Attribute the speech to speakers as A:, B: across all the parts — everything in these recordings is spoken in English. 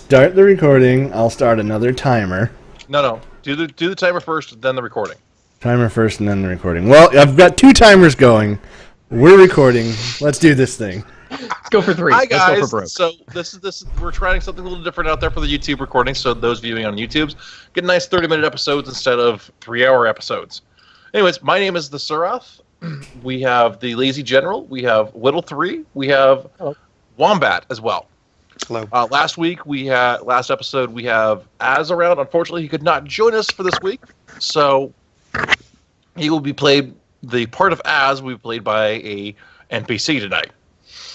A: start the recording. I'll start another timer.
B: No. Do the timer first, then the recording.
A: Timer first and then the recording. Well, I've got 2 timers going. We're recording. Let's do this thing.
C: Let's go for 3.
B: Hi guys.
C: Let's go for broke.
B: So this is we're trying something a little different out there for the YouTube recording. So those viewing on YouTube's get nice 30-minute episodes instead of 3-hour episodes. Anyways, my name is TheCiroth. We have the TheLazyGeneral. We have Whittle 3. We have Wombat as well.
D: Hello.
B: Last episode we have Az around. Unfortunately, he could not join us for this week, so he will be played. The part of Az will be played by a NPC tonight.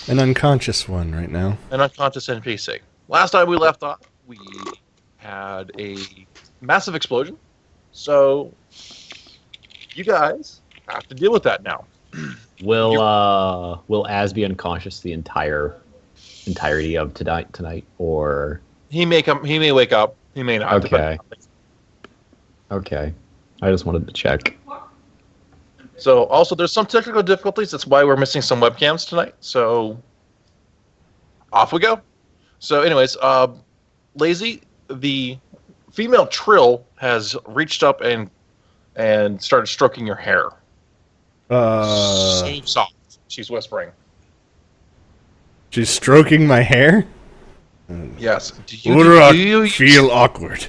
A: An unconscious one right now.
B: An unconscious NPC. Last time we left off, we had a massive explosion, so you guys have to deal with that now.
C: Will Az be unconscious the entirety of tonight, or
B: He may wake up. He may not.
C: Okay. I just wanted to check.
B: So also, there's some technical difficulties. That's why we're missing some webcams tonight. So off we go. So, anyways, Lazy, the female Trill has reached up and started stroking your hair. So soft. She's whispering.
A: She's stroking my hair?
B: Yes.
A: Do you feel awkward?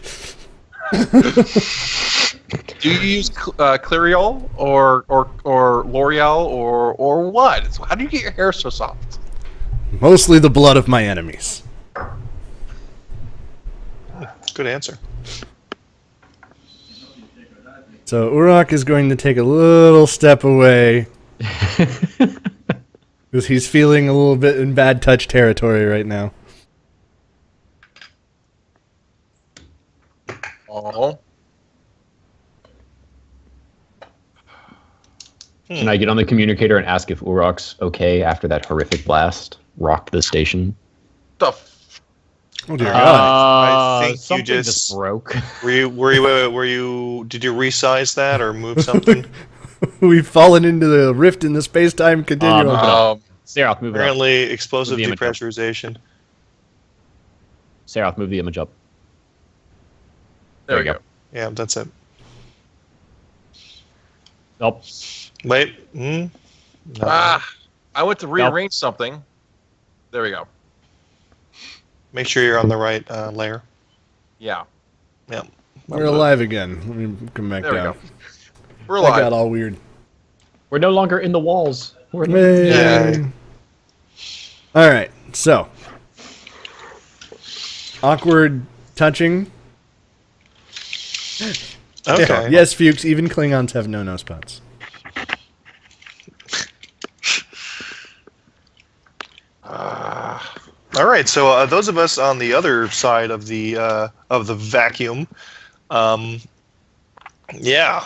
B: Do you use Clariol or L'Oreal or what? How do you get your hair so soft?
A: Mostly the blood of my enemies.
D: Good answer.
A: So Urok is going to take a little step away. Because he's feeling a little bit in bad touch territory right now.
B: Oh.
C: Can I get on the communicator and ask if Urok's okay after that horrific blast rocked the station?
B: The
A: Oh dear God.
D: I think you
C: something
D: just
C: broke.
D: Did you resize that or move something?
A: We've fallen into the rift in the space-time continuum.
C: Ciroth, move it up.
D: Apparently, explosive
C: Move the image up.
D: depressurization.
C: Ciroth, move the image up.
B: there we go.
D: Yeah, that's it.
C: Nope.
D: Wait. No.
B: I went to rearrange something. There we go.
D: Make sure you're on the right layer.
B: Yeah.
D: Yeah.
A: We're alive again. Let me come back
B: There we
A: down.
B: go. We're
A: That
B: alive.
A: got all weird.
C: We're no longer in the walls. We're in
A: Yay. Alright, so. Awkward touching.
D: Okay.
A: Yes, Fuchs, even Klingons have no nose spots.
D: All right. So those of us on the other side of the vacuum, yeah.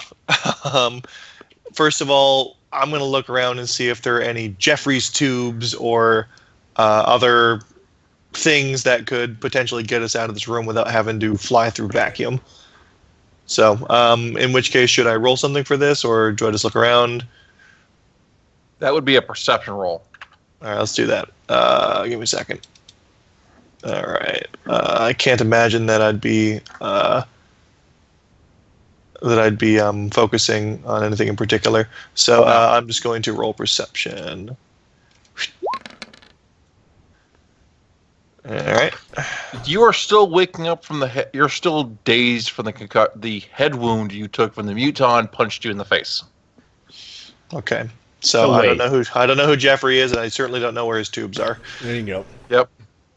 D: First of all, I'm going to look around and see if there are any Jeffries tubes or other things that could potentially get us out of this room without having to fly through vacuum. So, in which case, should I roll something for this, or do I just look around?
B: That would be a perception roll.
D: All right, let's do that. Give me a second. All right. I can't imagine that I'd be focusing on anything in particular. So I'm just going to roll perception. All right.
B: You are still waking up from the you're still dazed from the head wound you took when the muton punched you in the face.
D: Okay. So I don't know who Jeffrey is, and I certainly don't know where his tubes are.
A: There you go.
B: Yep.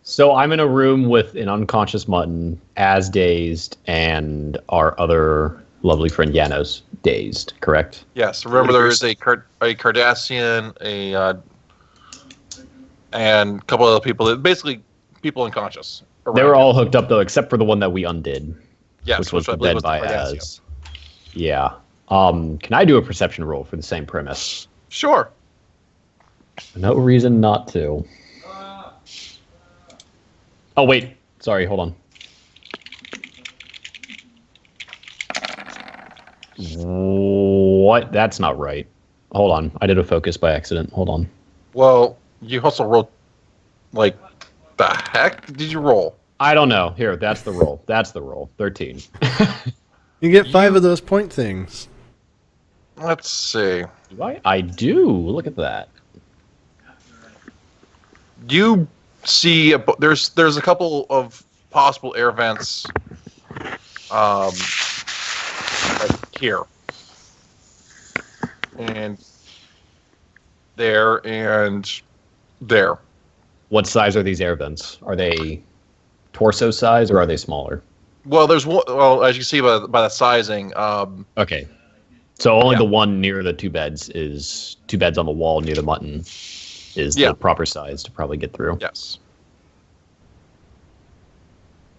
C: So I'm in a room with an unconscious mutton, as dazed, and our other lovely friend Janos dazed, correct?
B: Yes. Remember, there is a Cardassian, and a couple other people. Basically, people unconscious.
C: They were all hooked up, though, except for the one that we undid.
B: Yes,
C: which was
B: I believe
C: dead
B: was the
C: by
B: Cardassian.
C: Az. Yeah. Can I do a perception roll for the same premise?
B: Sure.
C: No reason not to. Oh, wait. Sorry, hold on. What? That's not right. Hold on. I did a focus by accident. Hold on.
B: Well, you also rolled, like, the heck did you roll?
C: I don't know. Here, that's the roll. 13.
A: You get 5 of those point things.
B: Let's see.
C: Do I? I do. Look at that.
B: You see, there's a couple of possible air vents, like here, and there, and there.
C: What size are these air vents? Are they torso size or are they smaller?
B: Well, there's one. Well, as you can see by the sizing.
C: Okay. So only
B: Yeah.
C: the one near the 2 beds is 2 beds on the wall near the mutton is the proper size to probably get through.
B: Yes.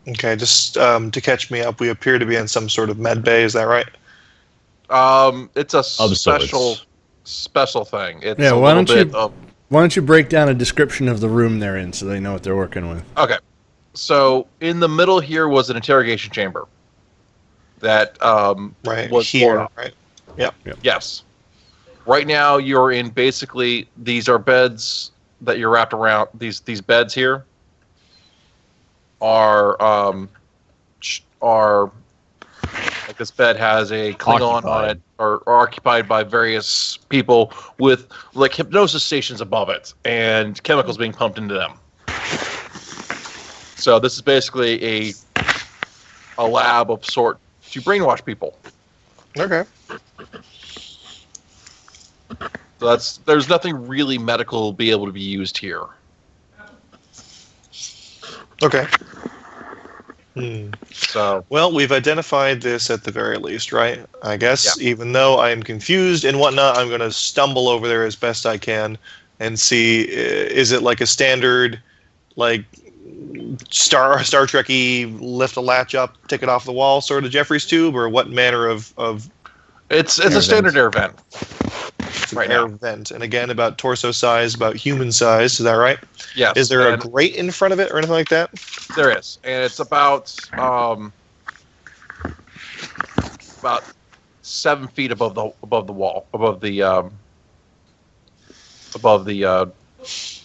D: Okay, just to catch me up, we appear to be in some sort of med bay. Is that right?
B: It's a
C: Of sorts.
B: special thing. It's
A: Yeah,
B: a
A: why
B: little
A: don't you-
B: bit of.
A: Why don't you break down a description of the room they're in so they know what they're working with?
B: Okay, so in the middle here was an interrogation chamber. That
D: Right
B: was
D: here,
B: blown up.
D: right?
B: Yes. Right now, you're in basically these are beds that you're wrapped around. These beds here are like this bed has a Klingon on it, or occupied by various people with like hypnosis stations above it and chemicals being pumped into them. So this is basically a lab of sort to brainwash people.
D: Okay.
B: So there's nothing really medical be able to be used here.
D: Okay.
B: So
D: Well, we've identified this at the very least, right? I guess,
B: Yeah.
D: even though I am confused and whatnot, I'm going to stumble over there as best I can and see, is it like a standard, like, Star Trek-y, lift a latch up, take it off the wall sort of Jeffrey's tube, or what manner of
B: it's a standard air vent. Right
D: air
B: now.
D: vent? And again, about torso size, about human size, is that right?
B: Yes.
D: Is there a
B: and
D: grate in front of it or anything like that?
B: There is, and it's about 7 feet above the wall, above the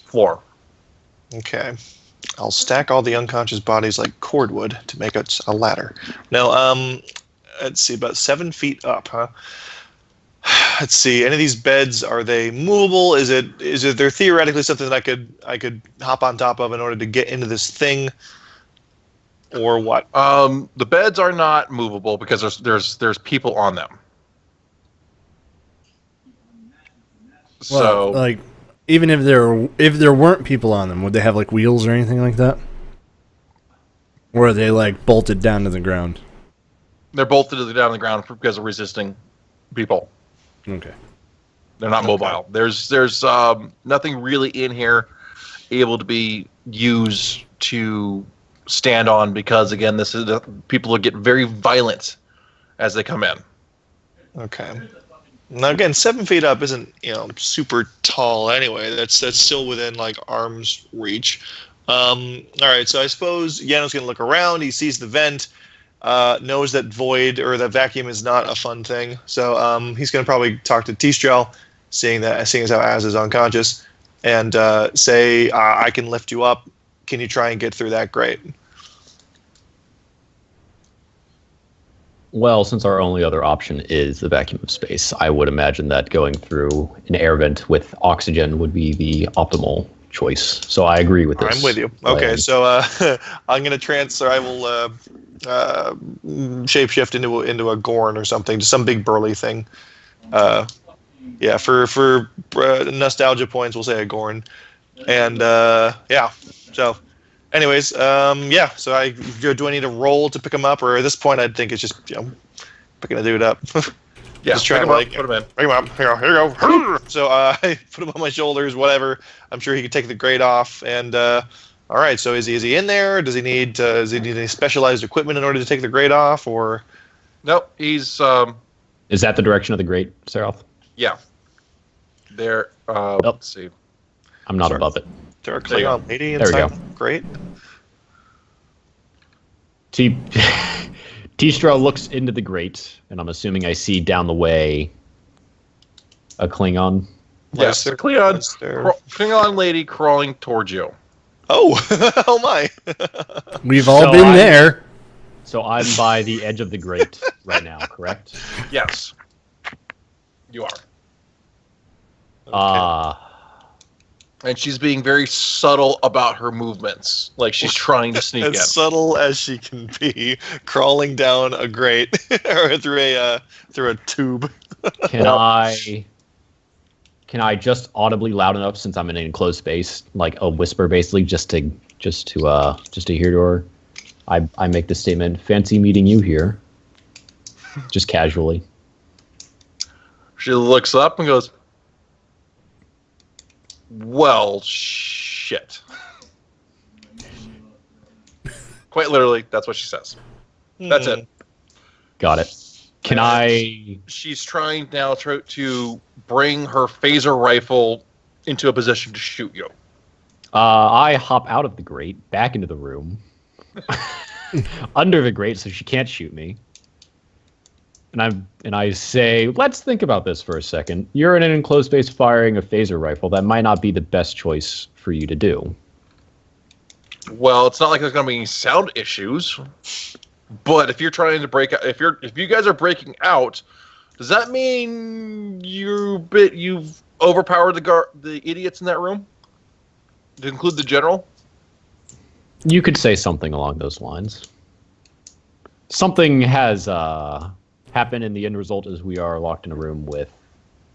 B: floor.
D: Okay. I'll stack all the unconscious bodies like cordwood to make it a ladder. Now, let's see, about 7 feet up, huh? Let's see. Any of these beds, are they movable? Is there theoretically something that I could hop on top of in order to get into this thing, or what?
B: The beds are not movable because there's people on them. So
A: Well, like, even if there weren't people on them, would they have like wheels or anything like that? Or are they like bolted down to the ground?
B: they're bolted down to the ground because of resisting people.
A: Okay.
B: They're not mobile. There's nothing really in here able to be used to stand on because again, this is people will get very violent as they come in.
D: Okay. Now again, 7 feet up isn't super tall anyway. That's still within like arm's reach. All right, so I suppose Yano's gonna look around. He sees the vent, knows that void or that vacuum is not a fun thing. So he's gonna probably talk to T-Strel, seeing as how Az is unconscious, and say, "I can lift you up. Can you try and get through that grate?"
C: Well, since our only other option is the vacuum of space, I would imagine that going through an air vent with oxygen would be the optimal choice. So I agree with this.
D: I'm with you.
C: plan.
D: Okay, so I'm gonna transfer. I will shapeshift into a Gorn or something, just some big burly thing. Yeah, for nostalgia points, we'll say a Gorn. And yeah, so. Anyways, yeah. So do I need a roll to pick him up, or at this point, I'd think it's just picking a dude up.
B: Yeah,
D: Just trying
B: pick
D: to
B: 'em
D: like
B: up, put 'em in.
D: pick him up. Here you go. So I put him on my shoulders. Whatever. I'm sure he could take the grate off. And all right. So is he in there? Does he need any specialized equipment in order to take the grate off, or?
B: Nope, he's
C: Is that the direction of the great Ciroth?
B: yeah. There. Let's see.
C: I'm not
D: Sorry.
C: above it.
D: There a
B: There you
D: Klingon lady
C: There we
D: inside?
C: go.
D: Great.
C: T-Straw looks into the grate, and I'm assuming I see down the way a Klingon.
B: Yes,
D: there-
B: Klingon,
D: was there-
B: Klingon lady crawling towards you.
D: Oh, oh my!
A: We've all
C: So
A: been
C: I'm-
A: there.
C: So I'm by the edge of the grate right now, correct?
B: Yes, you are. And she's being very subtle about her movements, like she's trying to sneak in.
D: As subtle as she can be, crawling down a grate or through a tube.
C: Can I just audibly loud enough, since I'm in an enclosed space, like a whisper, basically, just to hear to her? I make the statement, "Fancy meeting you here," just casually.
B: She looks up and goes, "Well, shit." Quite literally, that's what she says. That's it.
C: Got it. Can I?
B: She's trying now to bring her phaser rifle into a position to shoot you.
C: I hop out of the grate, back into the room, under the grate, so she can't shoot me. And I say, let's think about this for a second. You're in an enclosed space firing a phaser rifle. That might not be the best choice for you to do.
B: Well, it's not like there's going to be any sound issues. But if you're trying to break out, if you guys are breaking out, does that mean you've overpowered the idiots in that room? To include the general?
C: You could say something along those lines. Something has happened, and the end result is we are locked in a room with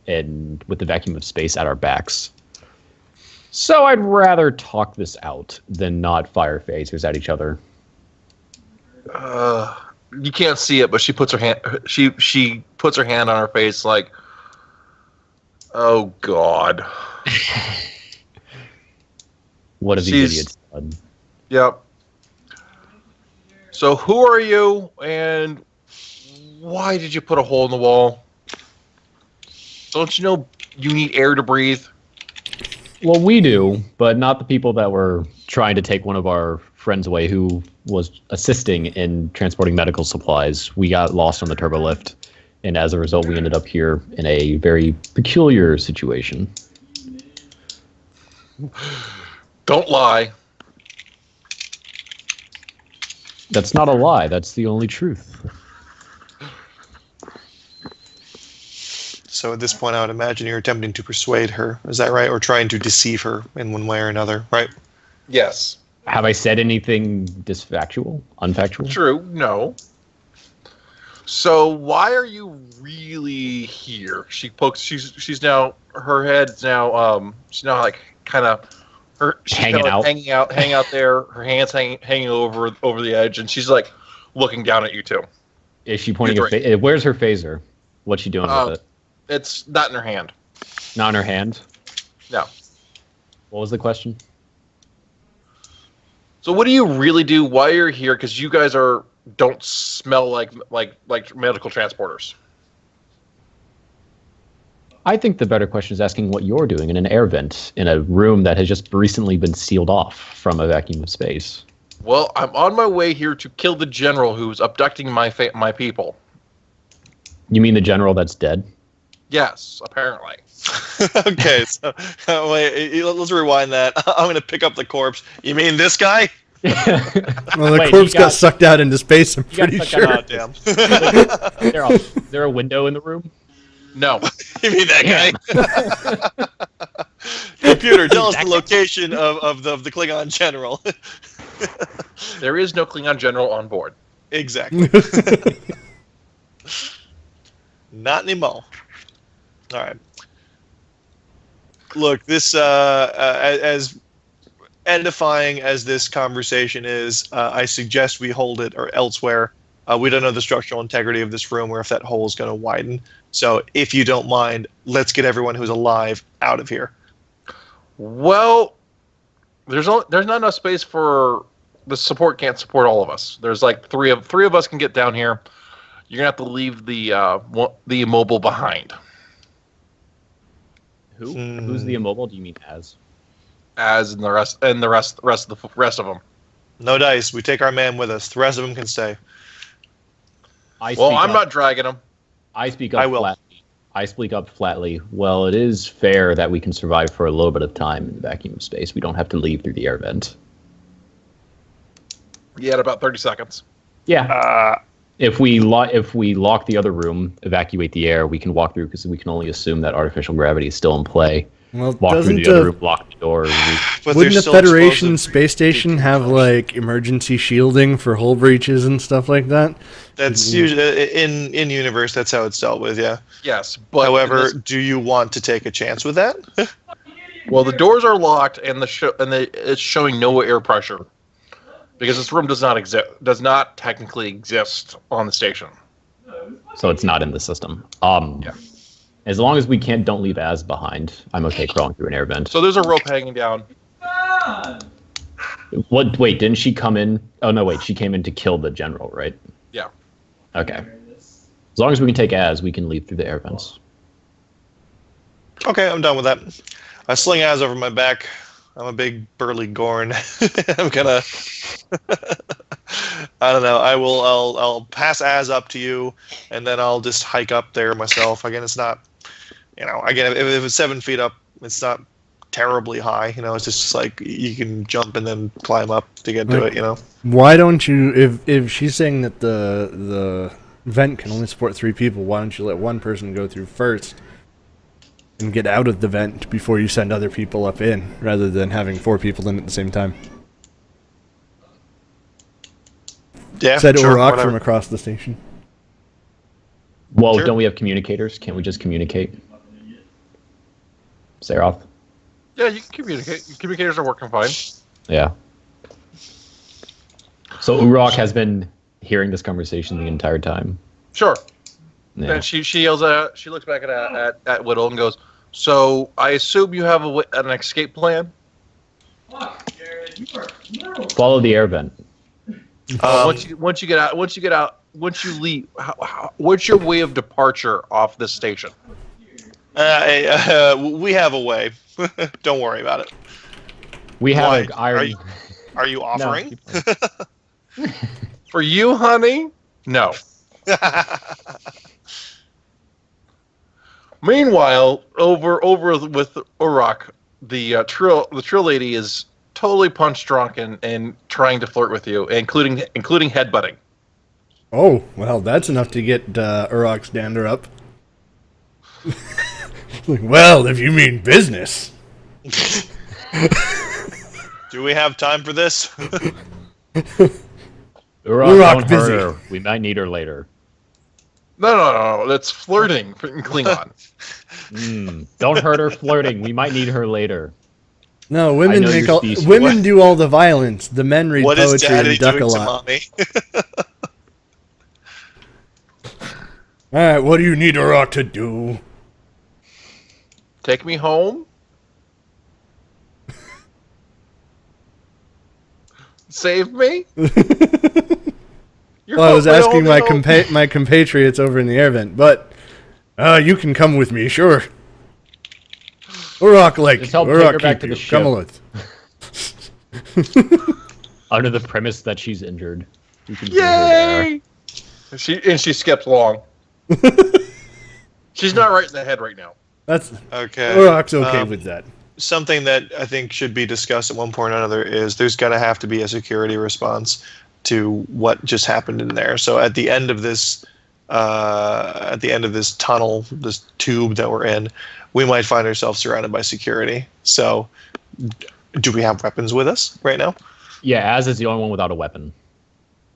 C: the vacuum of space at our backs. So I'd rather talk this out than not fire phasers at each other.
B: You can't see it, but she puts her hand. She puts her hand on her face, like, "Oh God."
C: What have these idiots done?
B: Yep. So who are you, and why did you put a hole in the wall? Don't you know you need air to breathe?
C: Well, we do, but not the people that were trying to take one of our friends away who was assisting in transporting medical supplies. We got lost on the turbo lift, and as a result, we ended up here in a very peculiar situation.
B: Don't lie.
C: That's not a lie. That's the only truth.
D: So at this point, I would imagine you're attempting to persuade her. Is that right? Or trying to deceive her in one way or another, right?
B: Yes.
C: Have I said anything disfactual? Unfactual?
B: True. No. So why are you really here? She pokes. She's now. Her head's now. She's now like kind of. She's
C: hanging out.
B: Hanging out there. Her hands hanging over the edge, and she's like looking down at you two.
C: Is she pointing a where's her phaser? What's she doing with it?
B: It's not in her hand.
C: Not in her hand?
B: No.
C: What was the question?
B: So what do you really do while you're here? Because you guys don't smell like medical transporters.
C: I think the better question is asking what you're doing in an air vent in a room that has just recently been sealed off from a vacuum of space.
B: Well, I'm on my way here to kill the general who's abducting my people.
C: You mean the general that's dead?
B: Yes, apparently.
D: Okay, so wait, let's rewind that. I'm going to pick up the corpse. You mean this guy?
A: Well, the corpse got sucked out into space, I'm pretty sure.
D: Oh, damn.
C: Is there a window in the room?
B: No.
D: You mean that guy? Computer, tell us the location of the Klingon general.
B: There is no Klingon general on board.
D: Exactly. Not anymore. All right. Look, this as edifying as this conversation is, I suggest we hold it or elsewhere. We don't know the structural integrity of this room or if that hole is going to widen. So, if you don't mind, let's get everyone who's alive out of here.
B: Well, there's not enough space for the support. Can't support all of us. There's like three of us can get down here. You're gonna have to leave the immobile behind.
C: Who? Who's the immobile? Do you mean as?
B: As in the rest of them.
D: No dice. We take our man with us. The rest of them can stay.
B: I'm not dragging them.
C: I speak up flatly. I speak up flatly. Well, it is fair that we can survive for a little bit of time in the vacuum of space. We don't have to leave through the air vent.
B: You had about 30 seconds.
C: Yeah. If we lock the other room, evacuate the air, we can walk through because we can only assume that artificial gravity is still in play.
A: Well,
C: Walk through the other room, lock the door.
D: But
A: wouldn't
D: there's
A: the
D: still
A: Federation
D: explosive
A: space station have
D: decompression.
A: like emergency shielding for hull breaches and stuff like that?
D: That's usually in universe. That's how it's dealt with. Yeah.
B: Yes, but
D: However, do you want to take a chance with that?
B: well, the doors are locked and it's showing no air pressure because this room does not technically exist on the station.
C: So it's not in the system.
B: Yeah.
C: As long as we don't leave Az behind, I'm okay crawling through an air vent.
B: So there's a rope hanging down.
C: What? Wait, didn't she come in? Oh no, wait, she came in to kill the general, right?
B: Yeah.
C: Okay. As long as we can take Az, we can leave through the air vents.
D: Okay, I'm done with that. I sling Az over my back. I'm a big burly Gorn. I'm gonna. I don't know. I'll pass Az up to you, and then I'll just hike up there myself. Again, it's not. Again, if it's 7 feet up, it's not terribly high. It's just like you can jump and then climb up to get to it.
A: Why don't you? If she's saying that the vent can only support 3 people, why don't you let one person go through first and get out of the vent before you send other people up in, rather than having 4 people in at the same time?
D: Yeah,
A: Said
D: sure,
A: Urok
D: whatever.
A: from across the station.
C: Well,
D: Sure.
C: don't we have communicators? Can't we just communicate? TheCiroth?
B: Yeah, you can communicate. Your communicators are working fine.
C: Yeah. So Urok has been hearing this conversation the entire time.
B: Sure.
C: Yeah.
B: And she yells at. She looks back at Whittle and goes, "So I assume you have an escape plan."
C: Follow the air vent.
B: Once you get out, once you leave, what's your way of departure off this station?
D: We have a way. Don't worry about it.
C: We have
D: Why?
C: an iron.
D: Are you offering?
B: For you, honey? No. Meanwhile, over with Urok, the trill lady is totally punch drunk and trying to flirt with you, including headbutting.
A: Oh, well, that's enough to get Urok's dander up. Like, well, if you mean business.
D: Do we have time for this?
C: Urok,
A: Urok
C: don't
A: busy.
C: hurt her. We might need her later.
B: No. That's flirting in Klingon.
C: Don't hurt her flirting. We might need her later.
A: No, women
C: know
A: make
C: your
A: all,
C: species.
A: women do all the violence. The men read
D: What is
A: poetry
D: Daddy
A: and duck a
D: doing to
A: lot.
D: mommy?
A: All right, what do you need Urok to do?
B: Take me home. Save me.
A: Well, I was asking my
B: compa-
A: my compatriots over in the air vent, but you can come with me, sure. Urok, like
C: Just help take her
A: Urok,
C: back
A: keep
C: to
A: you.
C: the
A: Come
C: ship.
A: with.
C: Under the premise that she's injured. We can bring her there.
B: Yay! She skips along. She's not right in the head right now.
A: That's
D: Okay.
A: Urok's okay with that.
D: Something that I think should be discussed at one point or another is there's going to have to be a security response to what just happened in there. So at the end of this tunnel, this tube that we're in, we might find ourselves surrounded by security. So do we have weapons with us right now?
C: Yeah, Az is the only one without a weapon.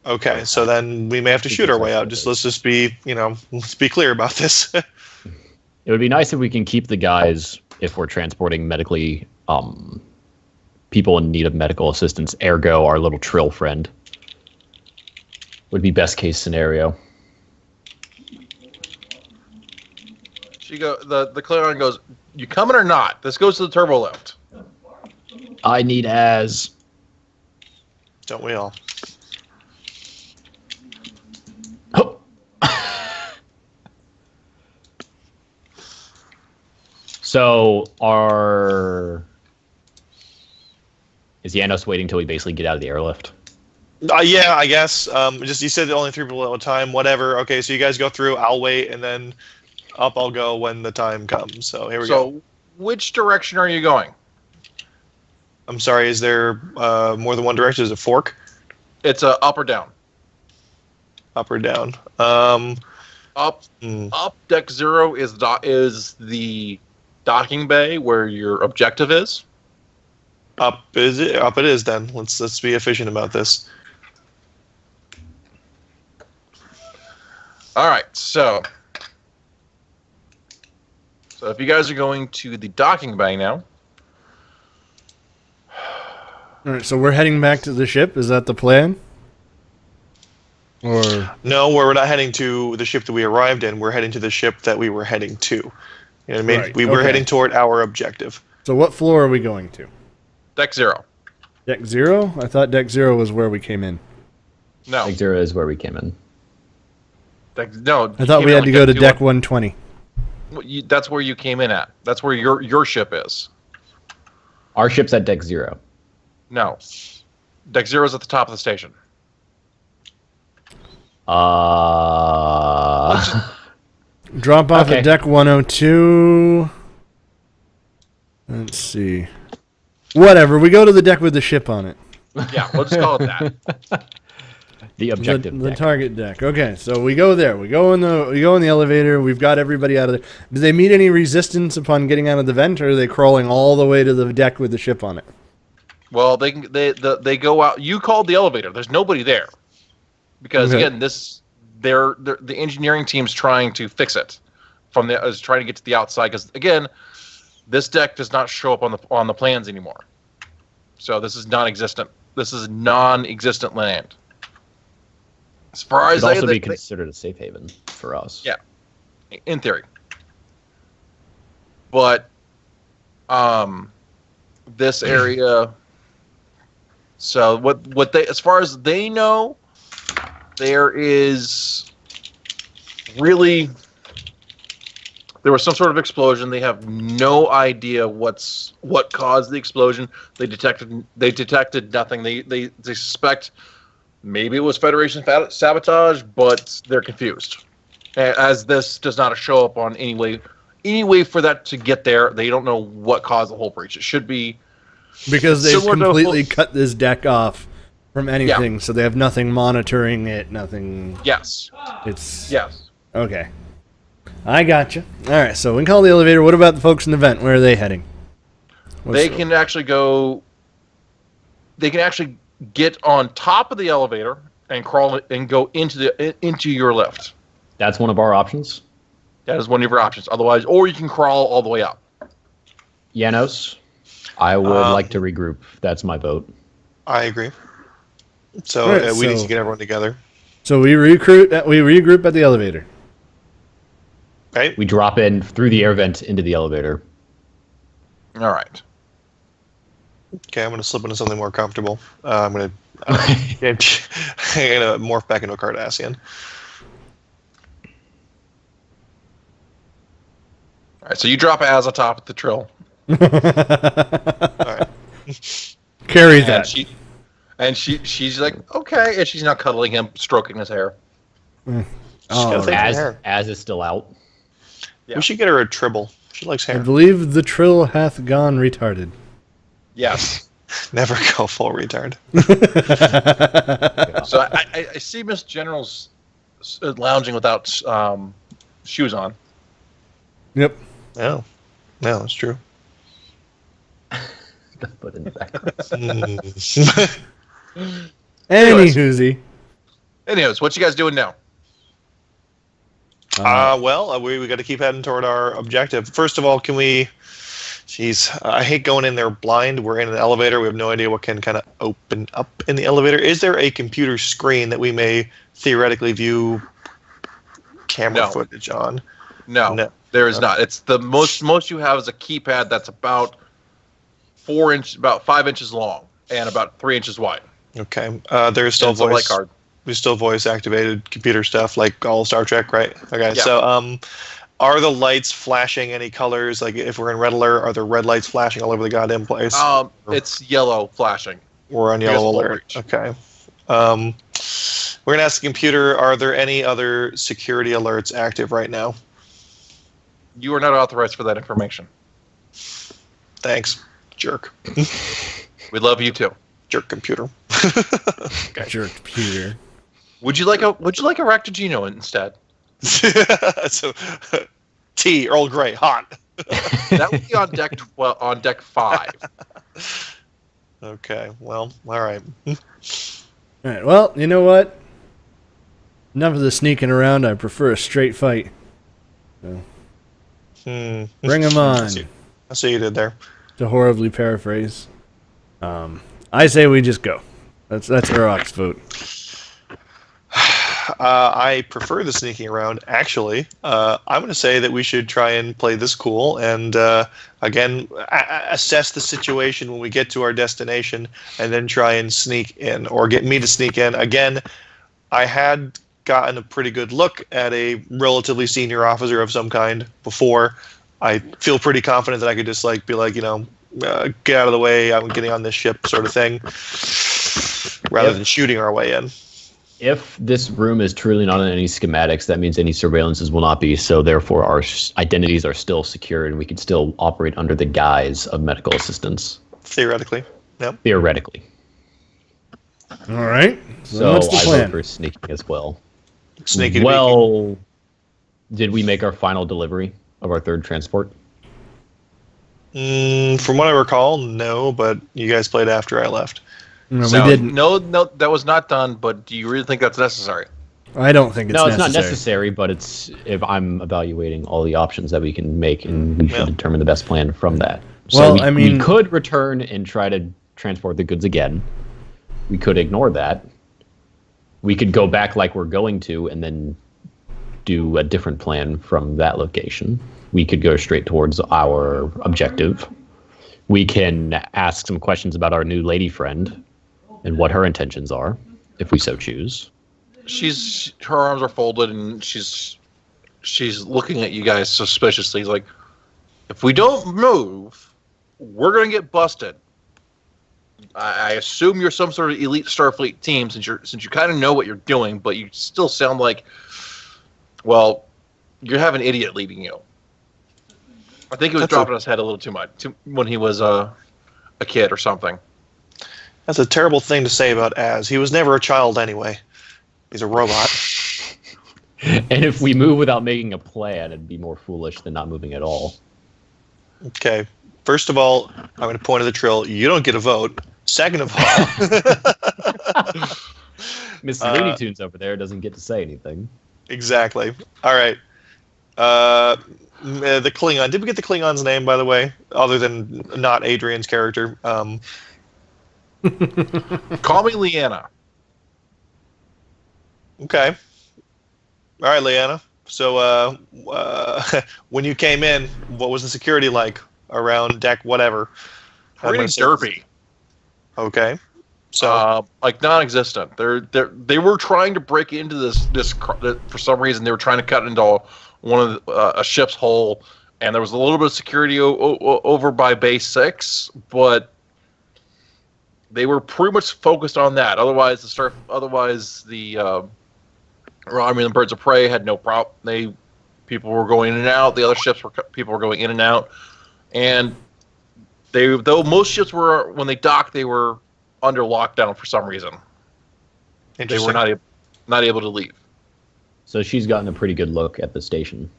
D: Okay, so then we may have to shoot our way out. Let's just be, let's be clear about this.
C: It would be nice if we can keep the guys, if we're transporting medically, people in need of medical assistance, ergo our little Trill friend. Would be best case scenario.
B: The Klingon goes, "You coming or not? This goes to the turbo lift."
C: I need Az.
D: Don't we all?
C: So is Janos waiting till we basically get out of the airlift?
D: Yeah, I guess. Just you said only 3 people at a time. Whatever. Okay, so you guys go through. I'll wait, and then up I'll go when the time comes. So here we go.
B: So, which direction are you going?
D: I'm sorry. Is there more than one direction? Is it fork?
B: It's a up or down.
D: Up or down?
B: Up deck 0 is the docking bay where your objective is.
D: Up is it? Up it is then. Let's be efficient about this.
B: All right, so if you guys are going to the docking bay now,
A: All right, so we're heading back to the ship. Is that the plan? Or
D: No, we're not heading to the ship that we arrived in. We're heading to the ship that we were heading to. You know what I mean?
A: Right,
D: We were
A: okay.
D: heading toward our objective.
A: so what floor are we going to?
B: deck 0.
A: Deck 0? I thought deck 0 was where we came in.
B: No,
C: Deck 0 is where we came in.
B: no.
A: I thought we had to go to deck 120.
B: That's where you came in at. That's where your ship is.
C: Our ship's at deck 0.
B: No, deck 0 is at the top of the station.
A: Drop off
C: Okay.
A: at deck 102. Let's see. Whatever. We go to the deck with the ship on it.
B: Yeah, let's call it that.
C: The objective
A: The
C: deck.
A: target deck. Okay, so we go there. We go in the elevator. We've got everybody out of there. Do they meet any resistance upon getting out of the vent, or are they crawling all the way to the deck with the ship on it?
B: Well, they go out. You called the elevator. There's nobody there because
A: Okay.
B: again, the engineering team's trying to fix it is trying to get to the outside because again, this deck does not show up on the plans anymore. So this is non-existent. This is non-existent land. As far
C: It
B: as
C: could also
B: they,
C: be considered a safe haven for us.
B: Yeah. In theory, but this area. So what they, as far as they know, there was some sort of explosion. They have no idea what caused the explosion. They detected nothing. They suspect maybe it was Federation sabotage, but they're confused. As this does not show up on any way for that to get there. They don't know what caused the whole breach. It should be
A: Because they've
B: similar to
A: completely cut this deck off from anything,
B: Yeah.
A: so they have nothing monitoring it, nothing.
B: yes.
A: It's
B: Yes.
A: okay. I gotcha. All right, so we can call the elevator. What about the folks in the vent? Where are they heading?
B: They can actually go. They can actually get on top of the elevator and crawl and go into your lift.
C: That's one of our options.
B: That is one of your options. Otherwise, or you can crawl all the way up.
C: Janos, I would like to regroup. That's my vote.
D: I agree. So
A: Right,
D: we need
A: so-
D: to get everyone together.
A: So we regroup at the elevator.
D: Okay.
C: We drop in through the air vent into the elevator.
B: All right.
D: Okay, I'm going to slip into something more comfortable. I'm going to morph back into a Cardassian.
B: All right. So you drop as atop of the trill,
D: All right.
A: Carry
B: and
A: that.
B: she's like, okay, and she's now cuddling him, stroking his hair.
A: Oh,
D: gotta think- hair.
C: As is still out.
B: Yeah.
D: We should get her a tribble. She likes
A: I
D: hair.
A: believe the trill hath gone retarded.
B: Yes.
D: Never go full retard.
B: So I see Miss General's lounging without shoes on.
A: Yep.
D: No, that's true.
C: The foot in the background.
A: Any hoozy.
B: Anyways, what you guys doing now?
D: We got to keep heading toward our objective. First of all, can we? Jeez, I hate going in there blind. We're in an elevator. We have no idea what can kind of open up in the elevator. Is there a computer screen that we may theoretically view camera
B: No.
D: footage on?
B: No, there is not. It's the most you have is a keypad that's about 5 inches long and about 3 inches wide.
D: Okay. There's still
B: It's a light
D: voice.
B: card.
D: There's still voice activated computer stuff like all Star Trek, right? Okay.
B: Yeah.
D: So, are the lights flashing any colors? Like if we're in red alert, are there red lights flashing all over the goddamn place?
B: It's yellow flashing.
D: We're on
B: you guys
D: yellow
B: will
D: alert.
B: reach.
D: Okay. We're gonna ask the computer: are there any other security alerts active right now?
B: You are not authorized for that information.
D: Thanks, jerk.
B: We love you too.
D: Jerk computer.
A: Jerk Peter.
B: Would you like a Ractogino instead?
D: So, tea, Earl Grey, hot.
B: That would be on deck 5.
D: Okay, well, all right.
A: All right. Well, you know what? Enough of the sneaking around. I prefer a straight fight. So, bring him on.
D: I see you did there.
A: To horribly paraphrase, I say we just go. That's Urok's vote.
D: I prefer the sneaking around. Actually, I'm going to say that we should try and play this cool and again assess the situation when we get to our destination, and then try and sneak in, or get me to sneak in. Again, I had gotten a pretty good look at a relatively senior officer of some kind before. I feel pretty confident that I could just be like, get out of the way, I'm getting on this ship, sort of thing, rather than shooting our way in.
C: If this room is truly not on any schematics, that means any surveillances will not be, so therefore our identities are still secured and we can still operate under the guise of medical assistance.
D: Theoretically, yep.
C: Theoretically.
A: All right.
C: So
A: what's the
C: I
A: plan?
C: vote for sneaking as well.
D: Sneaking.
C: Well, did we make our final delivery of our third transport?
D: From what I recall, no, but you guys played after I left.
A: No,
B: So,
A: we didn't.
B: No, that was not done. But do you really think that's necessary?
A: I don't think it's
C: No,
A: necessary.
C: it's not necessary, but it's if I'm evaluating all the options that we can make, and we should determine the best plan from that.
A: Well,
C: So we could return and try to transport the goods again. We could ignore that. We could go back like we're going to, and then do a different plan from that location. We could go straight towards our objective. We can ask some questions about our new lady friend and what her intentions are, if we so choose.
B: Her arms are folded and she's looking at you guys suspiciously. Like, if we don't move, we're gonna get busted. I assume you're some sort of elite Starfleet team since you kind of know what you're doing, but you still sound like, well, you have an idiot leading you. I think he was dropping his head a little too much when he was a kid or something.
D: That's a terrible thing to say about Az. He was never a child anyway. He's a robot.
C: And if we move without making a plan, it'd be more foolish than not moving at all.
D: Okay. First of all, I'm going to point at the Trill. You don't get a vote. Second of all,
C: Mr. Looney Tunes over there doesn't get to say anything.
D: Exactly. All right. The Klingon. Did we get the Klingon's name, by the way, other than not Adrian's character?
B: Call me Leanna.
D: Okay. All right, Leanna. So when you came in, what was the security like around deck whatever?
B: Pretty derpy.
D: Okay. So
B: like non-existent. They were trying to break into this for some reason. They were trying to cut into one of a ship's hull, and there was a little bit of security over by base 6, but they were pretty much focused on that. Otherwise, the Birds of Prey had no problem. People were going in and out. The other ships people were going in and out, and though most ships were, when they docked, they were under lockdown for some reason. They were not able to leave.
C: So she's gotten a pretty good look at the station.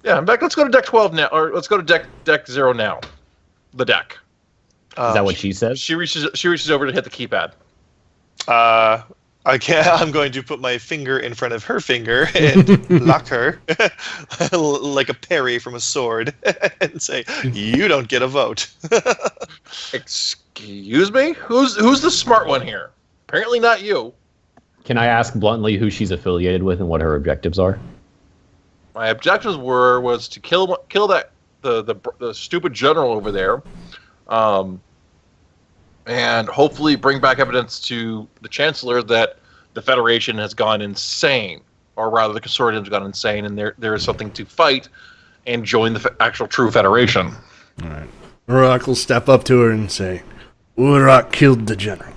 B: Yeah, in fact, let's go to deck 12 now, or let's go to deck 0 now. The deck.
C: Is that what she says?
B: She reaches over to hit the keypad.
D: I'm going to put my finger in front of her finger and lock her like a parry from a sword and say, "You don't get a vote."
B: Excuse me? Who's the smart one here? Apparently not you.
C: Can I ask bluntly who she's affiliated with and what her objectives are?
B: My objectives was to kill that the stupid general over there, and hopefully bring back evidence to the Chancellor that the Federation has gone insane, or rather the Consortium's gone insane, and there is something to fight and join the actual true Federation.
A: All right. Urok will step up to her and say, Urok killed the general.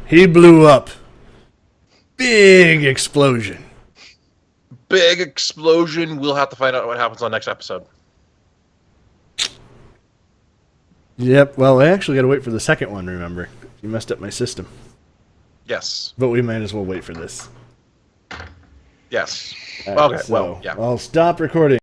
A: He blew up. Big explosion.
B: Big explosion. We'll have to find out what happens on next episode.
A: Yep, well, I actually got to wait for the second one, remember? You messed up my system.
B: Yes.
A: But we might as well wait for this.
B: Yes.
A: All right,
B: Okay.
A: so
B: Well, yeah.
A: I'll stop recording.